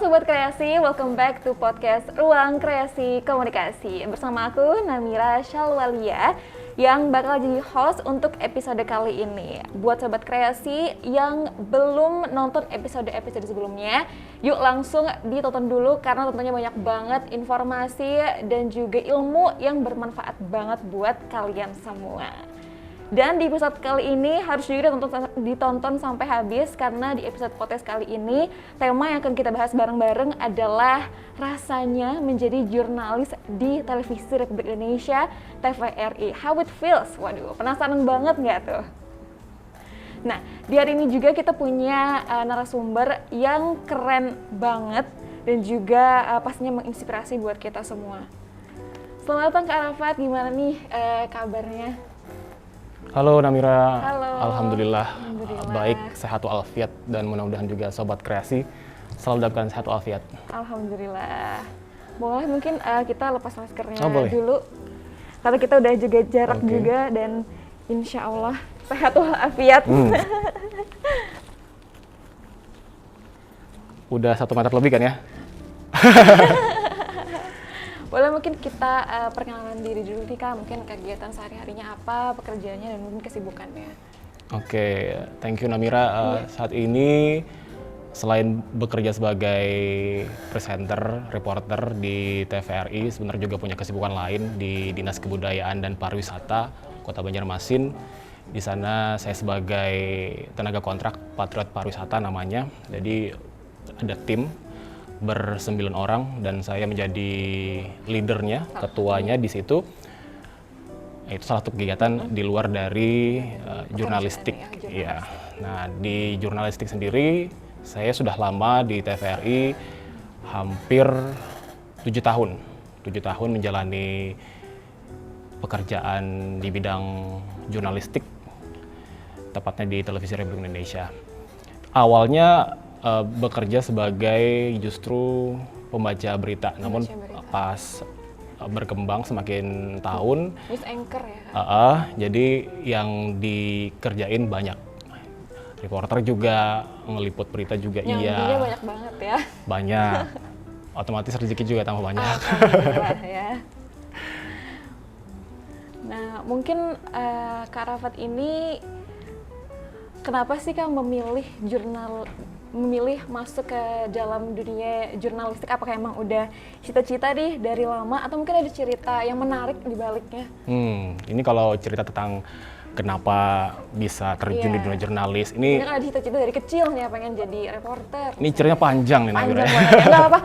Sobat Kreasi, welcome back to podcast Ruang Kreasi Komunikasi. Bersama aku, Namira Shalwalia, yang bakal jadi host untuk episode kali ini. Buat Sobat Kreasi yang belum nonton episode-episode sebelumnya, yuk langsung ditonton dulu karena tentunya banyak banget informasi dan juga ilmu yang bermanfaat banget buat kalian semua. Dan di episode kali ini harus juga ditonton sampai habis karena di episode podcast kali ini tema yang akan kita bahas bareng-bareng adalah rasanya menjadi jurnalis di Televisi Republik Indonesia TVRI. How it feels? Waduh, penasaran banget nggak tuh? Nah, di hari ini juga kita punya narasumber yang keren banget dan juga pastinya menginspirasi buat kita semua. Selamat datang Kak Arafat, gimana nih kabarnya? Halo Namira, Halo. Alhamdulillah baik, sehat walafiat dan mudah-mudahan juga Sobat Kreasi selalu dalam sehat walafiat. Alhamdulillah. Boleh mungkin kita lepas maskernya boleh. dulu karena kita udah jaga jarak juga dan insya Allah sehat walafiat. Udah 1 meter lebih kan ya? Boleh mungkin kita perkenalan diri dulu nih Kak, mungkin kegiatan sehari-harinya apa, pekerjaannya dan mungkin kesibukannya. Oke, thank you Namira. Saat ini selain bekerja sebagai presenter, reporter di TVRI, sebenarnya juga punya kesibukan lain di Dinas Kebudayaan dan Pariwisata Kota Banjarmasin. Di sana saya sebagai tenaga kontrak Patriot Pariwisata namanya. Jadi ada tim ber-9 orang dan saya menjadi leadernya, ketuanya di situ. Itu salah satu kegiatan di luar dari jurnalistik. Ya. Nah, di jurnalistik sendiri saya sudah lama di TVRI, hampir 7 tahun. 7 tahun menjalani pekerjaan di bidang jurnalistik, tepatnya di Televisi Republik Indonesia. Awalnya bekerja sebagai justru pembaca berita, namun pas berkembang semakin tahun, News anchor ya? Jadi yang dikerjain banyak, reporter juga, ngeliput berita juga. Nyambinya banyak banget ya? Banyak, otomatis rezeki juga tambah banyak. Alhamdulillah ya. Nah mungkin Kak Arafat ini kenapa sih Kak memilih masuk ke dalam dunia jurnalistik? Apakah emang udah cita-cita nih dari lama atau mungkin ada cerita yang menarik di baliknya? Ini kalau cerita tentang kenapa bisa terjun di dunia jurnalis ini kan ada cita-cita dari kecil nih pengen jadi reporter. Ini ceritanya panjang nih Namira. Enggak apa-apa.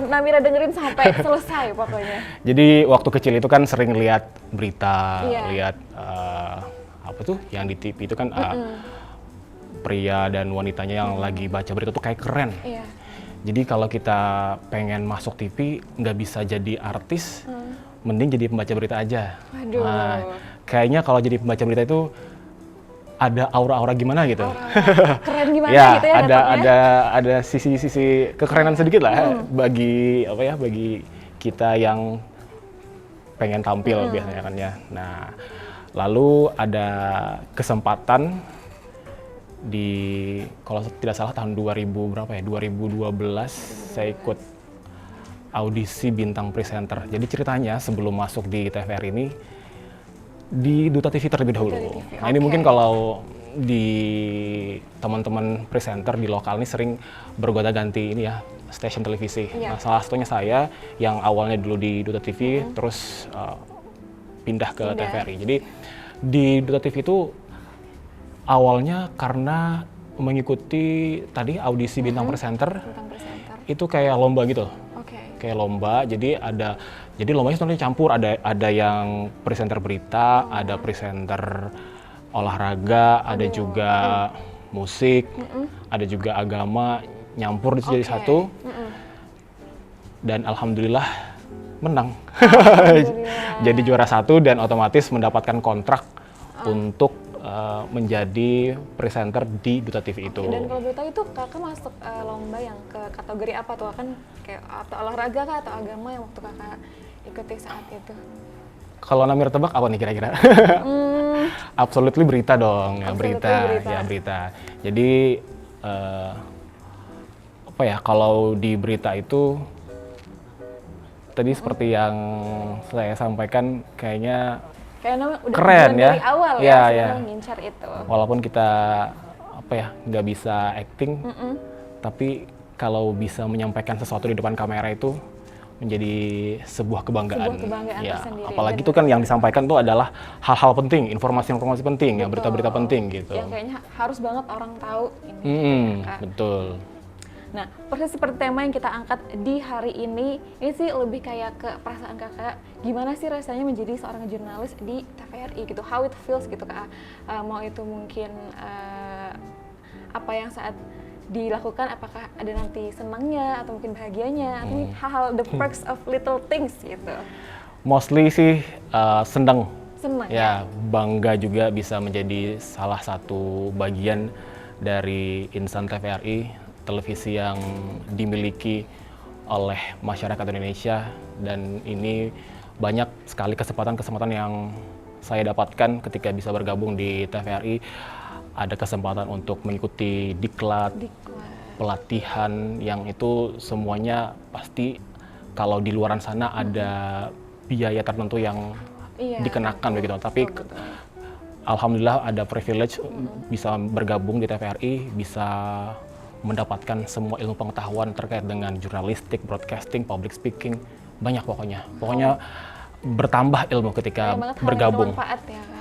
Namira dengerin sampai selesai pokoknya. Jadi waktu kecil itu kan sering lihat berita, lihat apa tuh yang di TV itu kan pria dan wanitanya yang lagi baca berita tuh kayak keren. Iya. Jadi kalau kita pengen masuk TV nggak bisa jadi artis, mending jadi pembaca berita aja. Waduh. Nah, kayaknya kalau jadi pembaca berita itu ada aura-aura gimana gitu. Keren gimana ya, gitu ya ada sisi-sisi kekerenan sedikit lah bagi kita yang pengen tampil biasanya kan ya. Nah, lalu ada kesempatan kalau tidak salah tahun 2012 saya ikut audisi bintang presenter. Jadi ceritanya sebelum masuk di TVRI ini di Duta TV terlebih dahulu. Nah ini mungkin kalau di teman-teman presenter di lokal ini sering bergonta-ganti ini ya, stasiun televisi. Nah salah satunya saya yang awalnya dulu di Duta TV terus pindah ke TVRI. Jadi di Duta TV itu awalnya karena mengikuti tadi audisi bintang presenter, itu kayak lomba gitu. Kayak lomba, jadi lombanya sebenarnya campur, ada yang presenter berita, ada presenter olahraga, ada juga musik, ada juga agama, nyampur di jadi satu. Dan alhamdulillah menang. Jadi juara 1 dan otomatis mendapatkan kontrak untuk menjadi presenter di Duta TV itu. Dan kalau boleh tahu itu kakak masuk lomba yang ke kategori apa tuh? Kan kayak atau olahraga kah atau agama yang waktu kakak ikuti saat itu? Kalau Namira tebak apa nih kira-kira? Absolutely berita dong, ya berita. Jadi apa ya, kalau di berita itu tadi seperti yang saya sampaikan, kayaknya Kayaknya udah keren tujuan ya. dari awal Iya, ya, iya. sebenarnya ngincar itu. Walaupun kita apa ya, nggak bisa acting, tapi kalau bisa menyampaikan sesuatu di depan kamera itu menjadi sebuah kebanggaan. Sebuah kebanggaan Ya, tersendiri, apalagi benar. itu kan yang disampaikan tuh adalah hal-hal penting, informasi-informasi penting, ya, Betul. berita-berita penting gitu. Yang kayaknya harus banget orang tahu ini. Kak. Betul. Nah, persis seperti tema yang kita angkat di hari ini sih lebih kayak ke perasaan kakak, gimana sih rasanya menjadi seorang jurnalis di TVRI gitu, how it feels gitu kak. Mau itu mungkin apa yang saat dilakukan, apakah ada nanti senangnya atau mungkin bahagianya, atau mungkin hal-hal the perks of little things gitu. Mostly sih senang. Senang Ya, bangga juga bisa menjadi salah satu bagian dari insan TVRI, televisi yang dimiliki oleh masyarakat Indonesia, dan ini banyak sekali kesempatan-kesempatan yang saya dapatkan ketika bisa bergabung di TVRI. Ada kesempatan untuk mengikuti diklat, pelatihan, yang itu semuanya pasti kalau di luaran sana ada biaya tertentu yang dikenakan begitu. Tapi alhamdulillah ada privilege bisa bergabung di TVRI, bisa mendapatkan semua ilmu pengetahuan terkait dengan jurnalistik, broadcasting, public speaking, banyak pokoknya. Pokoknya bertambah ilmu ketika bergabung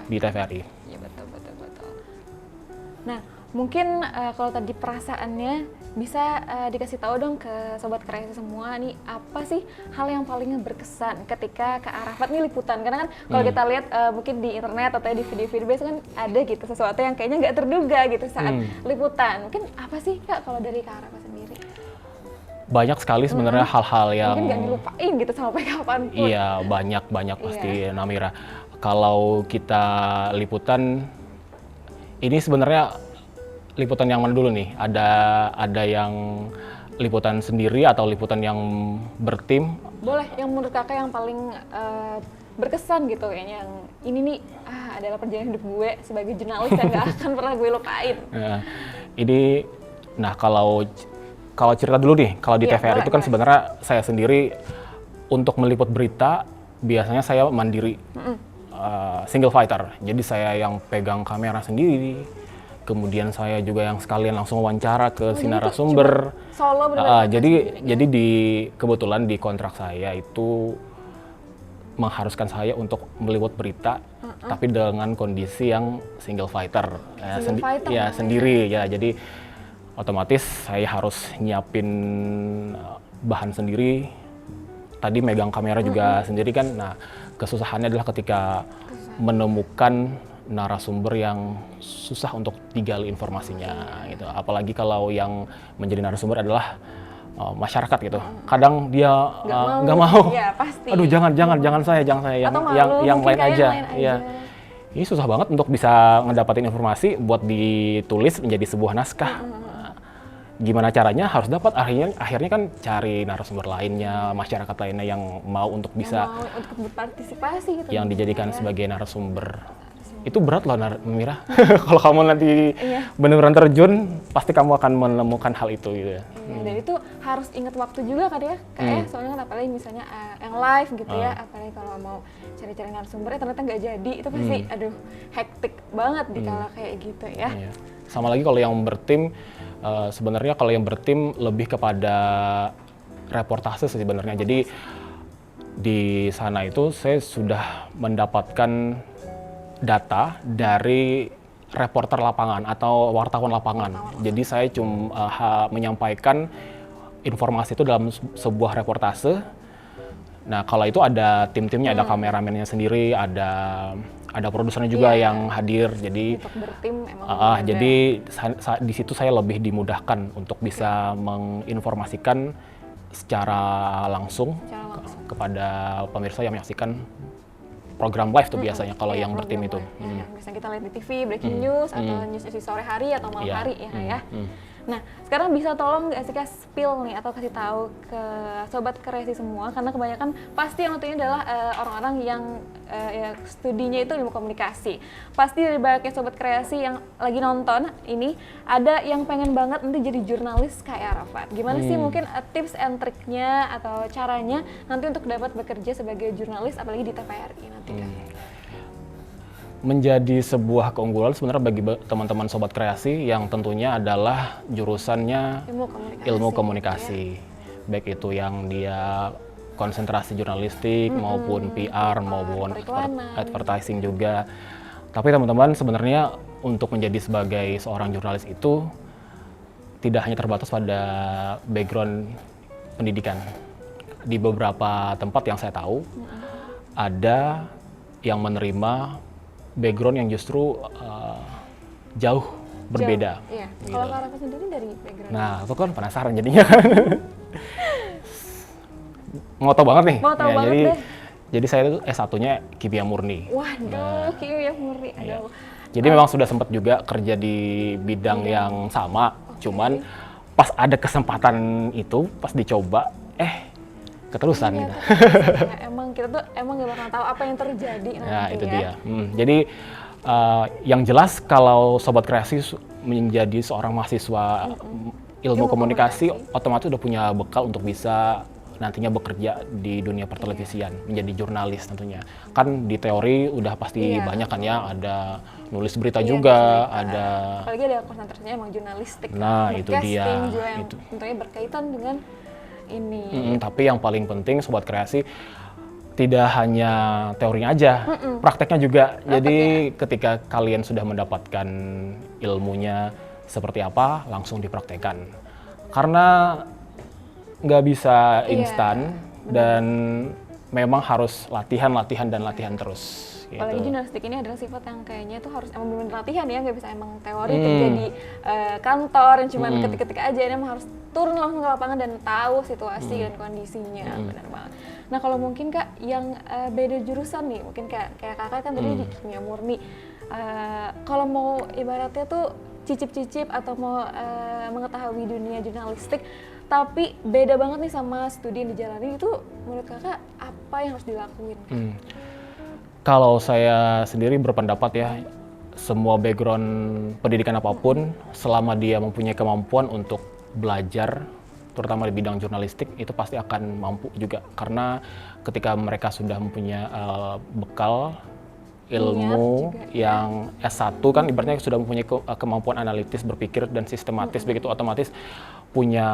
di TVRI. Iya, betul. Nah, mungkin kalau tadi perasaannya bisa dikasih tahu dong ke sobat kreasi semua nih, apa sih hal yang paling berkesan ketika Kak Arafat nih liputan? Karena kan kalau kita lihat mungkin di internet atau di video-video biasa kan ada gitu sesuatu yang kayaknya nggak terduga gitu saat liputan. Mungkin apa sih Kak kalau dari Kak Arafat sendiri? Banyak sekali sebenarnya hal-hal yang mungkin nggak dilupain gitu sampai kapanpun. Iya, banyak pasti Namira. Kalau kita liputan, ini sebenarnya liputan yang mana dulu nih? Ada yang liputan sendiri atau liputan yang bertim? Boleh, yang menurut kakak yang paling berkesan gitu kayaknya, yang ini nih adalah perjalanan hidup gue sebagai jurnalis yang gak akan pernah gue lupain. Nah kalau cerita dulu nih, kalau di TVRI itu kan sebenarnya saya sendiri untuk meliput berita biasanya saya mandiri, single fighter. Jadi saya yang pegang kamera sendiri. Kemudian saya juga yang sekalian langsung wawancara ke si narasumber. Solo jadi kebetulan di kontrak saya itu mengharuskan saya untuk meliput berita, tapi dengan kondisi yang single fighter. Sendiri ya. Jadi otomatis saya harus nyiapin bahan sendiri. Tadi megang kamera juga sendiri kan. Nah, kesusahannya adalah ketika menemukan narasumber yang susah untuk digali informasinya gitu. Apalagi kalau yang menjadi narasumber adalah masyarakat gitu. Kadang dia nggak mau. Ya, pasti. Aduh, jangan saya yang lain aja. Iya. Ini susah banget untuk bisa ngedapatin informasi buat ditulis menjadi sebuah naskah. Gimana caranya? Harus dapat, akhirnya kan cari narasumber lainnya, masyarakat lainnya yang mau untuk bisa untuk berpartisipasi gitu. Yang dijadikan sebagai narasumber. Itu berat loh Mira. Kalau kamu nanti benar-benar terjun, pasti kamu akan menemukan hal itu gitu. Dan itu harus ingat waktu juga kan ya, kayak soalnya kan apalagi misalnya yang live gitu ya, apalagi kalau mau cari-cari narasumbernya ternyata nggak jadi, itu pasti aduh hektik banget di kala kayak gitu ya. Sama lagi kalau yang bertim, sebenarnya kalau yang bertim lebih kepada reportase sebenarnya. Jadi di sana itu saya sudah mendapatkan data dari reporter lapangan atau wartawan lapangan. Jadi saya cuma menyampaikan informasi itu dalam sebuah reportase. Nah, kalau itu ada tim-timnya, ada kameramennya sendiri, ada produsernya juga yang hadir. Jadi untuk bertim emang jadi di situ saya lebih dimudahkan untuk bisa menginformasikan secara langsung kepada pemirsa yang menyaksikan program live tuh biasanya kalau yang bertim itu. Biasanya kita lihat di TV, breaking news, atau news di sore hari atau malam hari ya. Nah, sekarang bisa tolong nggak sih Kak spill nih atau kasih tahu ke sobat kreasi semua, karena kebanyakan pasti yang nonton ini adalah orang-orang yang ya studinya itu ilmu komunikasi. Pasti dari banyaknya sobat kreasi yang lagi nonton ini ada yang pengen banget nanti jadi jurnalis kayak Arafat. Gimana sih mungkin tips and triknya atau caranya nanti untuk dapat bekerja sebagai jurnalis apalagi di TVRI nanti kan? Menjadi sebuah keunggulan sebenarnya bagi teman-teman sobat kreasi yang tentunya adalah jurusannya ilmu komunikasi. Baik itu yang dia konsentrasi jurnalistik maupun PR maupun advertising juga. Tapi teman-teman sebenarnya untuk menjadi sebagai seorang jurnalis itu tidak hanya terbatas pada background pendidikan. Di beberapa tempat yang saya tahu ada yang menerima background yang justru jauh berbeda. Iya. Gitu. Kalau Kak Rafa sendiri dari background? Nah, aku kan penasaran jadinya kan. Mau tau banget nih. Mau tahu banget deh. Jadi saya itu S1-nya kimia murni. Waduh, kimia murni. Iya. Aduh. Jadi memang sudah sempat juga kerja di bidang yang sama, cuman pas ada kesempatan itu, pas dicoba, keterusan gitu. Ya, emang kita tuh emang gak bakal tahu apa yang terjadi nanti Ya, itu dia. Jadi yang jelas kalau sobat kreasi menjadi seorang mahasiswa ilmu komunikasi, otomatis udah punya bekal untuk bisa nantinya bekerja di dunia pertelevisian, menjadi jurnalis tentunya. Kan di teori udah pasti banyak kan ya, ada nulis berita juga, ada... Apalagi ada konsentrasinya emang jurnalistik. Nah, itu dia. Juga yang tentunya berkaitan dengan ini. Tapi yang paling penting sobat kreasi tidak hanya teorinya aja, prakteknya juga. Jadi ketika kalian sudah mendapatkan ilmunya seperti apa, langsung dipraktekkan. Karena nggak bisa instan dan memang harus latihan terus. Gitu. Apalagi jurnalistik ini adalah sifat yang kayaknya tuh harus emang benar latihan ya, nggak bisa emang teori kerja di kantor yang cuman ketik-ketik aja, ini emang harus turun langsung ke lapangan dan tahu situasi dan kondisinya, benar banget. Nah kalau mungkin Kak yang beda jurusan nih, mungkin kayak Kakak kan tadi di kimia murni, kalau mau ibaratnya tuh cicip-cicip atau mau mengetahui dunia jurnalistik, tapi beda banget nih sama studi yang dijalani, itu menurut Kakak apa yang harus dilakuin? Kalau saya sendiri berpendapat ya, semua background pendidikan apapun, selama dia mempunyai kemampuan untuk belajar, terutama di bidang jurnalistik, itu pasti akan mampu juga. Karena ketika mereka sudah mempunyai bekal ilmu yang S1 kan ibaratnya sudah mempunyai kemampuan analitis, berpikir dan sistematis, begitu otomatis punya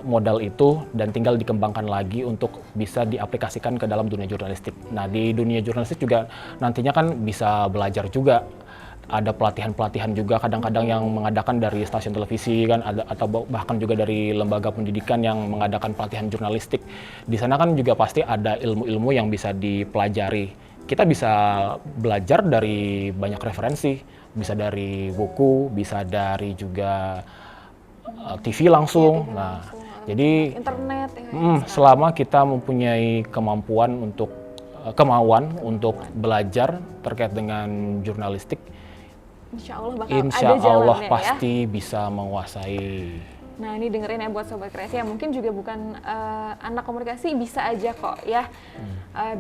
modal itu dan tinggal dikembangkan lagi untuk bisa diaplikasikan ke dalam dunia jurnalistik. Nah, di dunia jurnalistik juga nantinya kan bisa belajar juga. Ada pelatihan-pelatihan juga kadang-kadang yang mengadakan dari stasiun televisi kan, atau bahkan juga dari lembaga pendidikan yang mengadakan pelatihan jurnalistik. Di sana kan juga pasti ada ilmu-ilmu yang bisa dipelajari. Kita bisa belajar dari banyak referensi, bisa dari buku, bisa dari juga TV langsung. Nah, jadi internet selama kita mempunyai kemauan untuk belajar terkait dengan jurnalistik, Insya Allah bakal Insya ada jalannya Allah ya. pasti bisa menguasai. Nah ini dengerin ya buat sobat kreasi yang mungkin juga bukan anak komunikasi, bisa aja kok ya,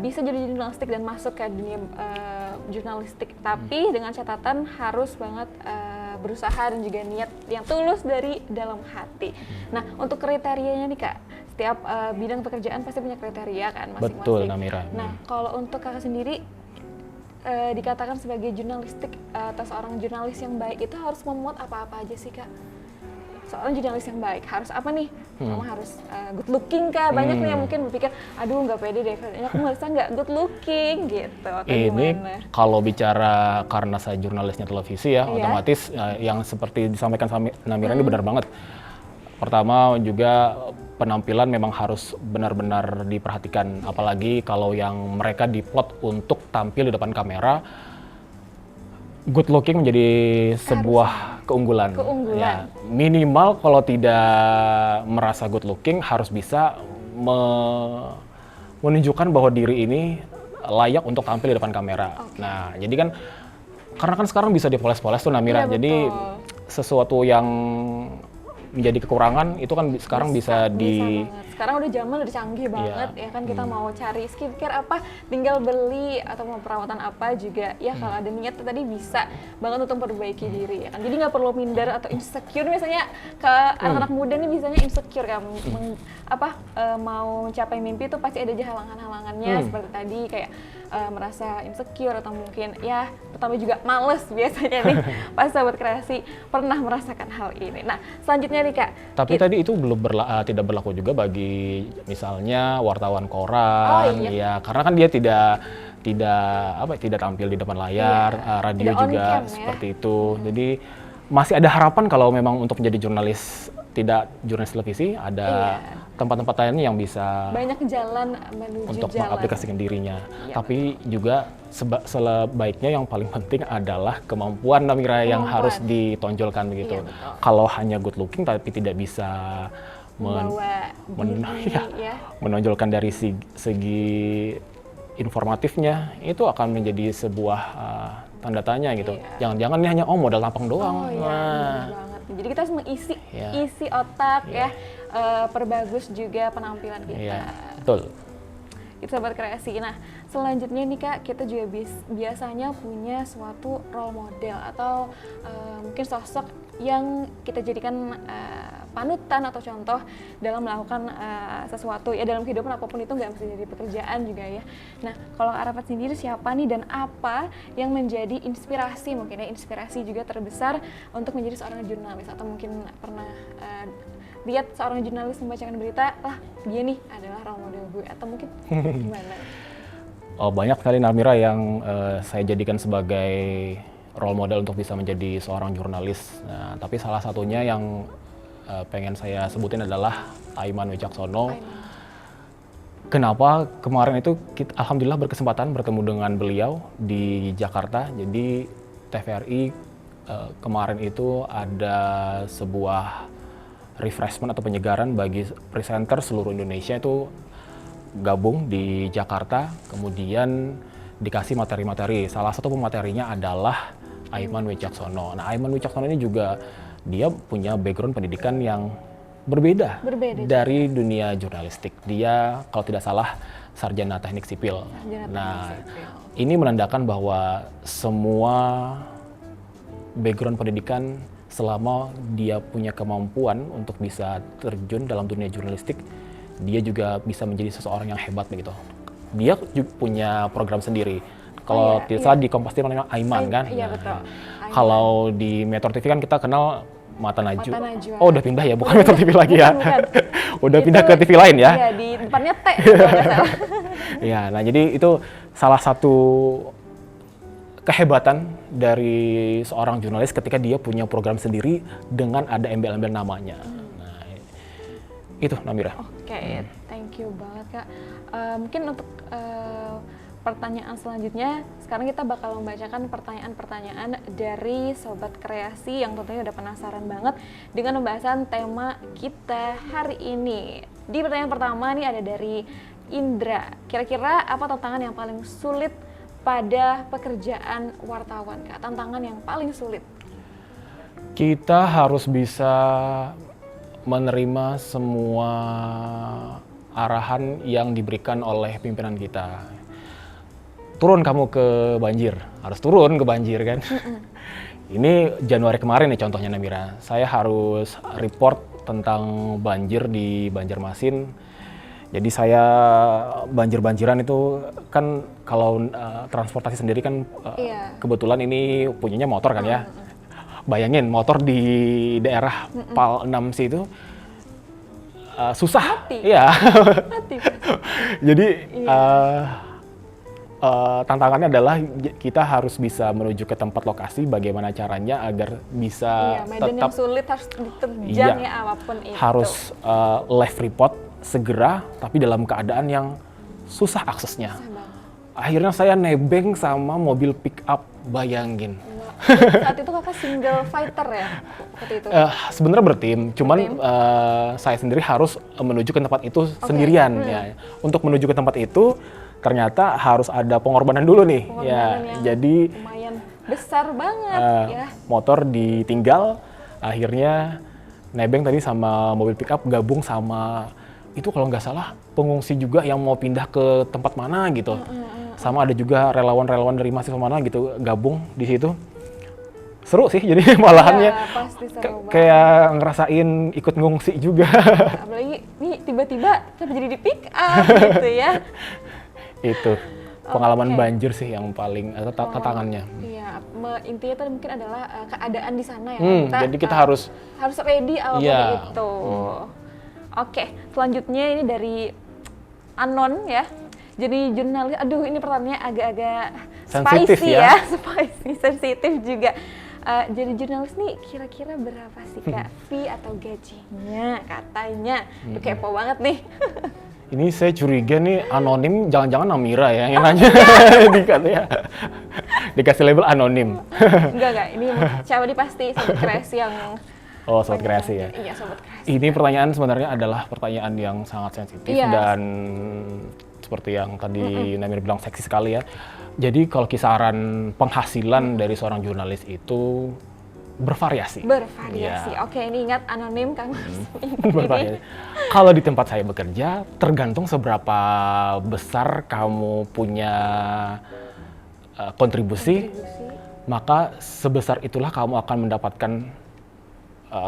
bisa jadi jurnalistik dan masuk ke dunia jurnalistik, tapi dengan catatan harus banget berusaha dan juga niat yang tulus dari dalam hati. Nah untuk kriterianya nih Kak, setiap bidang pekerjaan pasti punya kriteria kan masing-masing. Betul Namira. Nah kalau untuk Kakak sendiri dikatakan sebagai jurnalistik atau seorang jurnalis yang baik itu harus memuat apa-apa aja sih Kak? Seorang jurnalis yang baik harus apa nih? Harus good looking kah? Banyak nih yang mungkin berpikir, aduh nggak pede deh, aku merasa nggak good looking gitu. Atau Ini gimana? kalau bicara karena saya jurnalisnya televisi ya, otomatis yang seperti disampaikan sama Namira ini benar banget. Pertama juga penampilan memang harus benar-benar diperhatikan, apalagi kalau yang mereka diplot untuk tampil di depan kamera. Good looking menjadi sebuah keunggulan. Ya, minimal kalau tidak merasa good looking harus bisa menunjukkan bahwa diri ini layak untuk tampil di depan kamera. Nah, jadi kan karena kan sekarang bisa dipoles-poles tuh Namira. Jadi sesuatu yang menjadi kekurangan itu kan sekarang bisa banget. Sekarang udah zaman udah canggih banget ya kan, kita mau cari skincare apa tinggal beli, atau mau perawatan apa juga ya kalau ada niat tadi bisa banget untuk memperbaiki diri ya kan. Jadi nggak perlu minder atau insecure, misalnya ke anak-anak muda nih biasanya insecure kan, mau mencapai mimpi itu pasti ada aja halangan-halangannya seperti tadi kayak merasa insecure atau mungkin ya pertama juga males biasanya nih pas sahabat kreasi pernah merasakan hal ini. Nah selanjutnya nih Kak. Tapi tadi itu belum tidak berlaku juga bagi misalnya wartawan koran, ya karena kan dia tidak tampil di depan layar, radio juga seperti itu. Jadi masih ada harapan kalau memang untuk menjadi jurnalis, tidak jurnalis televisi, ada tempat-tempat lainnya yang bisa banyak jalan menuju untuk jalan. mengaplikasikan dirinya. Tapi juga sebaiknya yang paling penting adalah kemampuan Namira yang harus ditonjolkan begitu. Kalau hanya good looking tapi tidak bisa menonjolkan dari segi informatifnya, itu akan menjadi sebuah tanda tanya gitu. Jangan-jangan ini hanya modal tampang doang. Benar banget. Jadi kita harus isi otak perbagus juga penampilan kita. Betul. Itu sahabat kreasi. Nah, selanjutnya nih Kak, kita juga biasanya punya suatu role model atau mungkin sosok yang kita jadikan panutan atau contoh dalam melakukan sesuatu ya dalam kehidupan apapun itu, nggak mesti jadi pekerjaan juga ya. Nah, kalau Arafat sendiri siapa nih dan apa yang menjadi inspirasi, mungkin ya inspirasi juga terbesar untuk menjadi seorang jurnalis, atau mungkin pernah lihat seorang jurnalis membacakan berita, dia nih adalah role model gue, atau mungkin gimana? Banyak sekali Namira yang saya jadikan sebagai role model untuk bisa menjadi seorang jurnalis. Nah, tapi salah satunya yang pengen saya sebutin adalah Aiman Wicaksono. Kenapa kemarin itu alhamdulillah berkesempatan bertemu dengan beliau di Jakarta. Jadi TVRI kemarin itu ada sebuah refreshment atau penyegaran bagi presenter seluruh Indonesia itu gabung di Jakarta, kemudian dikasih materi-materi. Salah satu pematerinya adalah Aiman Wicaksono. Nah, Aiman Wicaksono ini juga dia punya background pendidikan yang berbeda dari dunia jurnalistik. Dia kalau tidak salah sarjana teknik sipil. Ini menandakan bahwa semua background pendidikan, selama dia punya kemampuan untuk bisa terjun dalam dunia jurnalistik, dia juga bisa menjadi seseorang yang hebat begitu. Dia juga punya program sendiri. Kalau tidak salah di Kompas TV namanya Aiman kan. Iya betul. Kalau di Metro TV kan kita kenal Mata Najwa. Oh udah pindah ya, bukan Metro TV lagi ya. Udah pindah ke TV lain ya. Iya, di depannya T kalau nggak salah. Ya, nah jadi itu salah satu kehebatan dari seorang jurnalis ketika dia punya program sendiri dengan ada embel-embel namanya. Nah, itu Namira. Oke, thank you banget Kak. Mungkin untuk pertanyaan selanjutnya, sekarang kita bakal membacakan pertanyaan-pertanyaan dari Sobat Kreasi yang tentunya udah penasaran banget dengan pembahasan tema kita hari ini. Di pertanyaan pertama nih ada dari Indra. Kira-kira apa tantangan yang paling sulit pada pekerjaan wartawan, Kak? Tantangan yang paling sulit? Kita harus bisa menerima semua arahan yang diberikan oleh pimpinan kita. Turun kamu ke banjir, harus turun ke banjir kan. Ini Januari kemarin nih contohnya Namira, saya harus report tentang banjir di Banjarmasin. Jadi saya banjir-banjiran itu kan kalau transportasi sendiri kan kebetulan ini punyanya motor kan ya. Bayangin motor di daerah Pal 6C itu susah. Iya. Jadi tantangannya adalah kita harus bisa menuju ke tempat lokasi, bagaimana caranya agar bisa medan tetap yang sulit harus diterjang ya apapun itu. Harus live report segera tapi dalam keadaan yang susah aksesnya. Akhirnya saya nebeng sama mobil pick up, bayangin. Saat itu Kakak single fighter ya? Seperti itu? Sebenarnya bertim, cuman saya sendiri harus menuju ke tempat itu sendirian. Ya. Untuk menuju ke tempat itu ternyata harus ada pengorbanan dulu nih. Jadi lumayan besar banget ya. Motor ditinggal, akhirnya nebeng tadi sama mobil pick up gabung sama itu kalau nggak salah pengungsi juga yang mau pindah ke tempat mana gitu. Sama ada juga relawan-relawan dari mahasiswa mana gitu gabung di situ. Seru sih jadi malahannya pasti seru banget. kayak ngerasain ikut ngungsi juga. Apalagi nih tiba-tiba kenapa jadi di pick up gitu ya. Itu pengalaman Oke. banjir sih yang paling tantangannya. Iya, intinya tadi mungkin adalah keadaan di sana ya. Jadi kita harus ready apapun Iya. itu. Oke, selanjutnya ini dari Anon ya. Jadi jurnalis, aduh ini pertanyaannya agak-agak Sensitif spicy ya. spicy, sensitif juga. Jadi jurnalis nih kira-kira berapa sih Kak fee atau gajinya katanya? Tuh kepo banget nih. ini saya curiga nih anonim, jangan-jangan Namira ya yang nanya. Dikasih label anonim. Enggak, ini siapa nih pasti Sobat Kreasi yang Oh, Sobat Kreasi ya. Iya, Sobat Kreasi. Ini pertanyaan sebenarnya adalah pertanyaan yang sangat sensitif Iya. dan seperti yang tadi Namira bilang seksi sekali ya. Jadi kalau kisaran penghasilan dari seorang jurnalis itu bervariasi. Bervariasi. Iya. Oke, ini ingat anonim Kang. Bervariasi. Kalau di tempat saya bekerja, tergantung seberapa besar kamu punya kontribusi, maka sebesar itulah kamu akan mendapatkan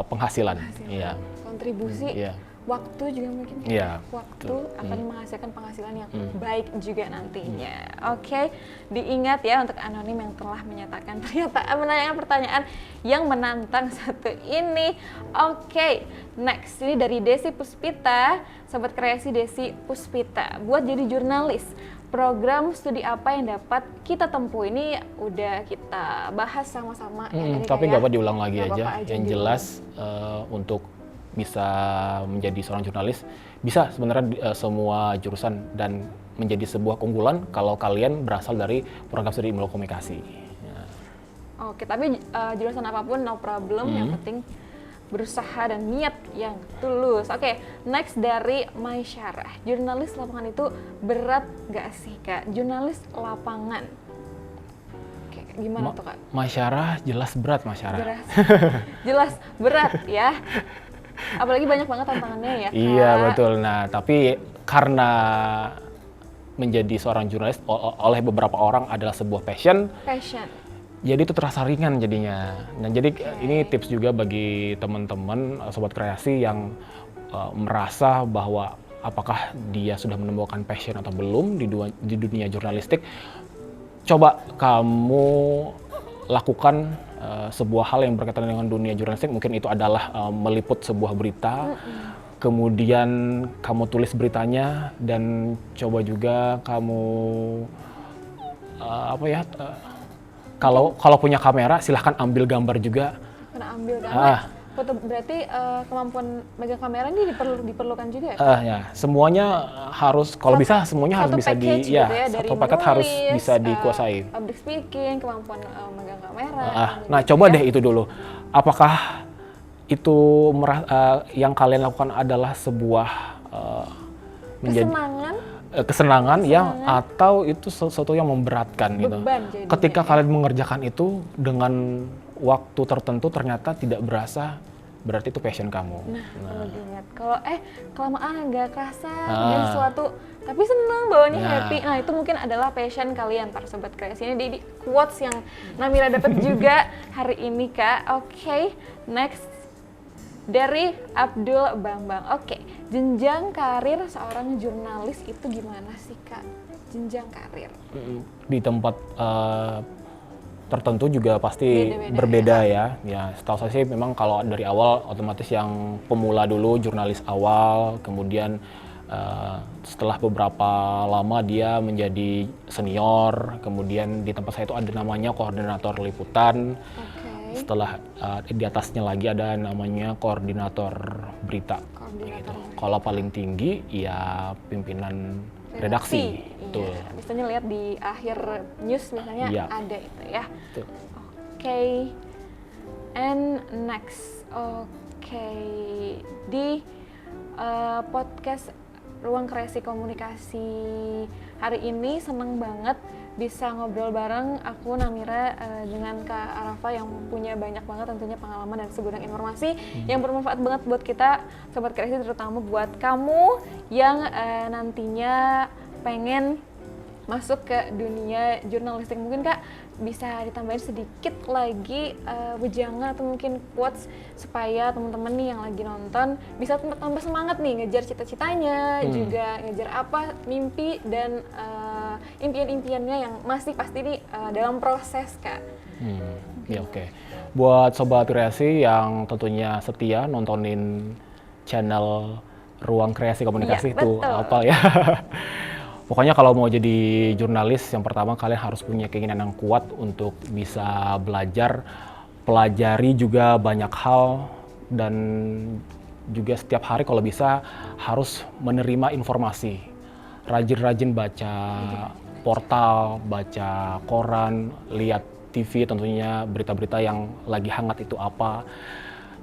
penghasilan. Iya. Kontribusi. Iya. Waktu juga mungkin. Iya. Waktu akan menghasilkan penghasilan yang baik juga nantinya. Oke, diingat ya untuk anonim yang telah menyatakan ternyata menanyakan pertanyaan yang menantang satu ini. Oke, next ini dari Desi Puspita, Sobat Kreasi Desi Puspita. Buat jadi jurnalis, program studi apa yang dapat kita tempuh? Ini udah kita bahas sama-sama. Tapi nggak apa diulang lagi Nggak aja. apa-apa Yang diulang. jelas untuk bisa menjadi seorang jurnalis bisa sebenarnya semua jurusan dan menjadi sebuah keunggulan kalau kalian berasal dari program studi ilmu komunikasi. Ya. Oke, tapi jurusan apapun no problem, yang penting berusaha dan niat yang tulus. Oke, next dari Maisyarah. Jurnalis lapangan itu berat gak sih Kak? Jurnalis lapangan. Oke, gimana tuh Kak? Masyarah jelas berat Masyarah. Berat. Jelas berat ya. Apalagi banyak banget tantangannya ya Kak. Iya betul. Nah tapi karena menjadi seorang jurnalis oleh beberapa orang adalah sebuah passion, Passion. jadi itu terasa ringan jadinya. Nah jadi ini tips juga bagi teman-teman Sobat Kreasi yang merasa bahwa apakah dia sudah menemukan passion atau belum di dunia jurnalistik. Coba kamu lakukan sebuah hal yang berkaitan dengan dunia jurnalistik, mungkin itu adalah meliput sebuah berita, kemudian kamu tulis beritanya dan coba juga kamu kalau punya kamera silahkan ambil gambar juga. Kena ambil gambar. Foto berarti kemampuan megang kamera ini diperlukan juga ya? Ya, semuanya harus kalau bisa semuanya harus bisa package gitu ya, dari satu paket harus menulis, bisa dikuasai. Public speaking, kemampuan megang kamera. Nah, coba deh itu dulu. Apakah itu yang kalian lakukan adalah sebuah kesenangan ya, atau itu sesuatu yang memberatkan gitu. Ketika kalian mengerjakan itu dengan waktu tertentu ternyata tidak berasa, berarti itu passion kamu. Nah. Ingat kalau kelamaan nggak kerasa jadi sesuatu tapi seneng bawanya happy. Nah itu mungkin adalah passion kalian para Sobat Kreasi. Ini di quotes yang Namira dapat juga hari ini Kak. Oke, next dari Abdul Bambang. Oke, jenjang karir seorang jurnalis itu gimana sih Kak? Jenjang karir di tempat tertentu juga pasti berbeda ya. Ya, setahu saya sih memang kalau dari awal otomatis yang pemula dulu jurnalis awal, kemudian setelah beberapa lama dia menjadi senior, kemudian di tempat saya itu ada namanya koordinator liputan. Setelah di atasnya lagi ada namanya koordinator berita. Gitu. Kalau paling tinggi ya pimpinan redaksi. Betul. Iya. Misalnya lihat di akhir news misalnya ada itu ya. Oke. And next. Oke. Di podcast Ruang Kreasi Komunikasi hari ini seneng banget bisa ngobrol bareng aku Namira dengan Kak Arafa yang punya banyak banget tentunya pengalaman dan segudang informasi yang bermanfaat banget buat kita Sobat Kreasi, terutama buat kamu yang nantinya pengen masuk ke dunia jurnalistik. Mungkin Kak bisa ditambahin sedikit lagi wejangan atau mungkin quotes supaya teman-teman nih yang lagi nonton bisa tambah semangat nih ngejar cita-citanya, juga ngejar apa mimpi dan impian-impiannya yang masih pasti nih dalam proses Kak. Ya oke. Buat Sobat Kreasi yang tentunya setia nontonin channel Ruang Kreasi Komunikasi Iya, itu betul. apa ya? Pokoknya kalau mau jadi jurnalis, yang pertama kalian harus punya keinginan yang kuat untuk bisa belajar, pelajari juga banyak hal, dan juga setiap hari kalau bisa harus menerima informasi. Rajin-rajin baca portal, baca koran, lihat TV tentunya berita-berita yang lagi hangat itu apa.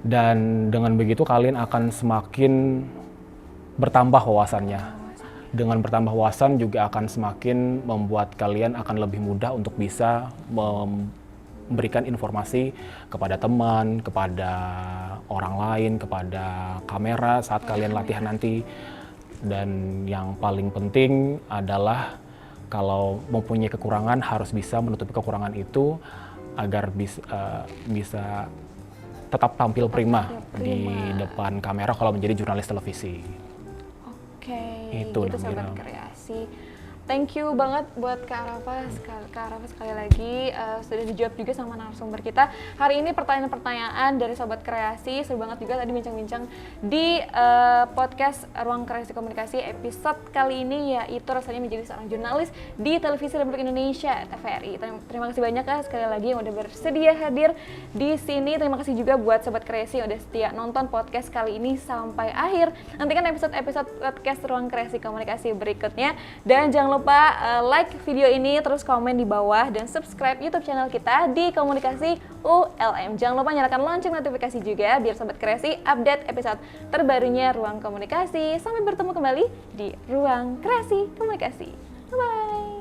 Dan dengan begitu kalian akan semakin bertambah wawasannya. Dengan bertambah wawasan juga akan semakin membuat kalian akan lebih mudah untuk bisa memberikan informasi kepada teman, kepada orang lain, kepada kamera saat kalian latihan nanti. Dan yang paling penting adalah kalau mempunyai kekurangan harus bisa menutupi kekurangan itu agar bisa tetap tampil prima di depan kamera kalau menjadi jurnalis televisi. Oke, Itu gitu Sobat Namira. Kreasi. Thank you banget buat Kak Arafa, sekali lagi sudah dijawab juga sama narasumber kita. Hari ini pertanyaan-pertanyaan dari Sobat Kreasi, seru banget juga tadi bincang-bincang di podcast Ruang Kreasi Komunikasi episode kali ini, yaitu rasanya menjadi seorang jurnalis di Televisi Republik Indonesia, TVRI. Terima kasih banyak Kak sekali lagi yang udah bersedia hadir di sini. Terima kasih juga buat Sobat Kreasi yang udah setia nonton podcast kali ini sampai akhir. Nantikan episode-episode podcast Ruang Kreasi Komunikasi berikutnya, dan jangan lupa like video ini, terus komen di bawah, dan subscribe YouTube channel kita di Komunikasi ULM. Jangan lupa nyalakan lonceng notifikasi juga biar Sobat Kreasi update episode terbarunya Ruang Komunikasi. Sampai bertemu kembali di Ruang Kreasi Komunikasi. Bye-bye.